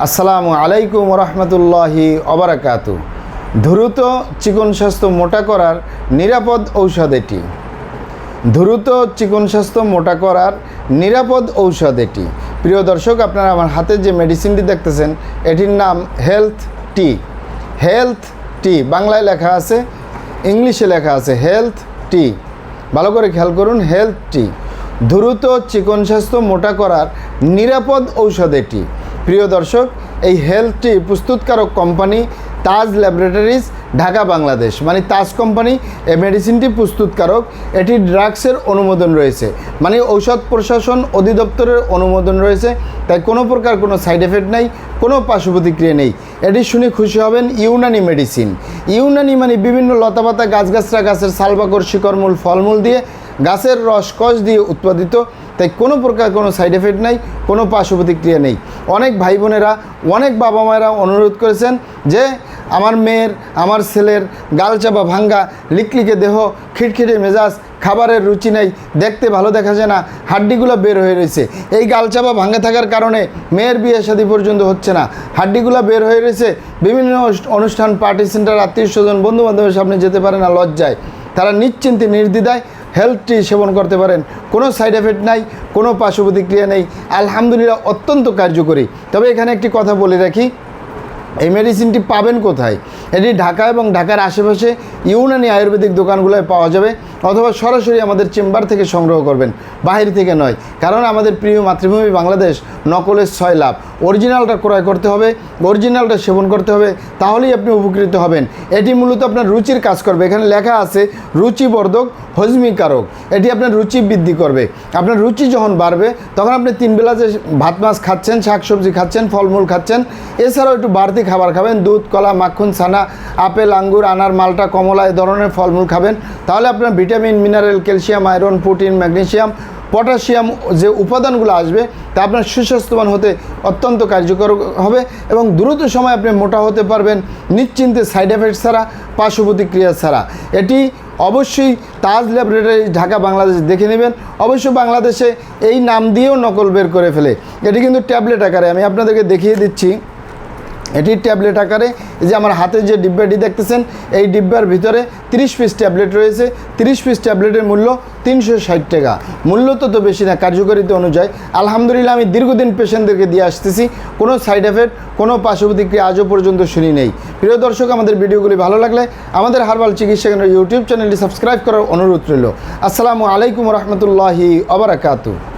আসসালামু আলাইকুম রহমতুল্লাহি অবরাকাতু। দ্রুত চিকন স্বাস্থ্য মোটা করার নিরাপদ ঔষধ এটি। দ্রুত চিকন স্বাস্থ্য মোটা করার নিরাপদ ঔষধ এটি। প্রিয় দর্শক, আপনারা আমার হাতে যে মেডিসিনটি দেখতেছেন এটির নাম হেলথ টি। হেলথ টি বাংলায় লেখা আছে, ইংলিশে লেখা আছে হেলথ টি। ভালো করে খেয়াল করুন, হেলথ টি দ্রুত চিকন স্বাস্থ্য মোটা করার নিরাপদ ঔষধ এটি। প্রিয় দর্শক, এই হেলথ টি প্রস্তুতকারক কোম্পানি তাজ ল্যাবরেটরিজ, ঢাকা, বাংলাদেশ। মানে তাজ কোম্পানি এই মেডিসিনটি প্রস্তুতকারক। এটি ড্রাগসের অনুমোদন রয়েছে, মানে ঔষধ প্রশাসন অধিদপ্তরের অনুমোদন রয়েছে। তাই কোনো প্রকার কোনো সাইড এফেক্ট নেই, কোনো পার্শ্ব প্রতিক্রিয়া নেই। এটি শুনে খুশি হবেন, ইউনানি মেডিসিন। ইউনানি মানে বিভিন্ন লতাপাতা, গাছগাছরা, গাছের সালবাকর, শিকড়মূল, ফলমূল দিয়ে, গাছের রস কষ দিয়ে উৎপাদিত। তাই কোনো প্রকার কোনো সাইড এফেক্ট নেই, কোনো পার্শ্ব প্রতিক্রিয়া নেই। অনেক ভাই বোনেরা, অনেক বাবা মায়েরা অনুরোধ করেছেন যে আমার মেয়ের, আমার ছেলের গালচাপা ভাঙ্গা, লিকলিকে দেহ, খিটখিটে মেজাজ, খাবারের রুচি নেই, দেখতে ভালো দেখা যায় না, হাড্ডিগুলো বের হয়ে রয়েছে। এই গালচাপা ভাঙ্গা থাকার কারণে মেয়ের বিয়ে শাদী পর্যন্ত হচ্ছে না, হাড্ডিগুলো বের হয়ে রয়েছে। বিভিন্ন অনুষ্ঠান, পার্টি সেন্টার, আত্মীয় স্বজন, বন্ধুবান্ধবের সামনে যেতে পারে না লজ্জায়। তারা নিশ্চিন্তে নির্দ্বিধায় হেলথ টি সেবন করতে পারেন। কোনো সাইড এফেক্ট নাই, কোনো পার্শ্ব প্রতিক্রিয়া নেই। আলহামদুলিল্লাহ, অত্যন্ত কার্যকরী। তবে এখানে একটি কথা বলে রাখি, এই মেডিসিনটি পাবেন কোথায়? এটি ঢাকা এবং ঢাকার আশেপাশে ইউনানি আয়ুর্বেদিক দোকানগুলোয় পাওয়া যাবে, অথবা সরাসরি আমাদের চেম্বার থেকে সংগ্রহ করবেন, বাহির থেকে নয়। কারণ আমাদের প্রিয় মাতৃভূমি বাংলাদেশ, নকলের 6 লাভ। অরিজিনালটা ক্রয় করতে হবে, অরিজিনালটা সেবন করতে হবে, তাহলেই আপনি উপকৃত হবেন। এটি মূলত আপনার রুচির কাজ করবে। এখানে লেখা আছে রুচিবর্ধক, হজমিকারক। এটি আপনার রুচি বৃদ্ধি করবে। আপনার রুচি যখন বাড়বে, তখন আপনি 3 বেলা যে ভাত মাছ খাচ্ছেন, শাকসবজি খাচ্ছেন, ফলমূল খাচ্ছেন, এছাড়াও একটু বাড়তি খাবার খাবেন, দুধ, কলা, মাখন, ছানা, আপেল, আঙ্গুর, আনার, মালটা, কমলা, এই ধরনের ফলমূল খাবেন। তাহলে আপনার vitamin, mineral, calcium, iron, protein, magnesium, potassium যে উপাদানগুলো আসবে তা আপনার সুস্বাস্থ্যবান হতে অত্যন্ত কার্যকর হবে, এবং দ্রুত সময় আপনি মোটা হতে পারবেন নিশ্চিন্তে, সাইড এফেক্ট ছাড়া, পার্শ্ব প্রতিক্রিয়া ছাড়া। এটি অবশ্যই তাজ ল্যাবরেটরি, ঢাকা, বাংলাদেশ দেখে নেবেন। অবশ্য বাংলাদেশে এই নাম দিয়েও নকল বের করে ফেলে। এটি কিন্তু ট্যাবলেট আকারে, আমি আপনাদেরকে দেখিয়ে দিচ্ছি। এটি ট্যাবলেট আকারে, এই যে আমার হাতে যে ডিব্বাটি দেখতেছেন, এই ডিব্বার ভিতরে 30 পিস ট্যাবলেট রয়েছে। 30 পিস ট্যাবলেটের মূল্য 360 টাকা। মূল্য তো বেশি না, কার্যকারিতা অনুযায়ী। আলহামদুলিল্লাহ, আমি দীর্ঘদিন পেশেন্টদেরকে দিয়ে আসতেছি, কোনো সাইড এফেক্ট, কোনো পার্শ্ব প্রতিক্রিয়া আজও পর্যন্ত শুনি নেই। প্রিয় দর্শক, আমাদের ভিডিওগুলি ভালো লাগলে আমাদের হার্বাল চিকিৎসা কেন্দ্র ইউটিউব চ্যানেলটি সাবস্ক্রাইব করার অনুরোধ রইল। আসসালামু আলাইকুম রহমতুল্লাহি ওয়া বারাকাতুহু।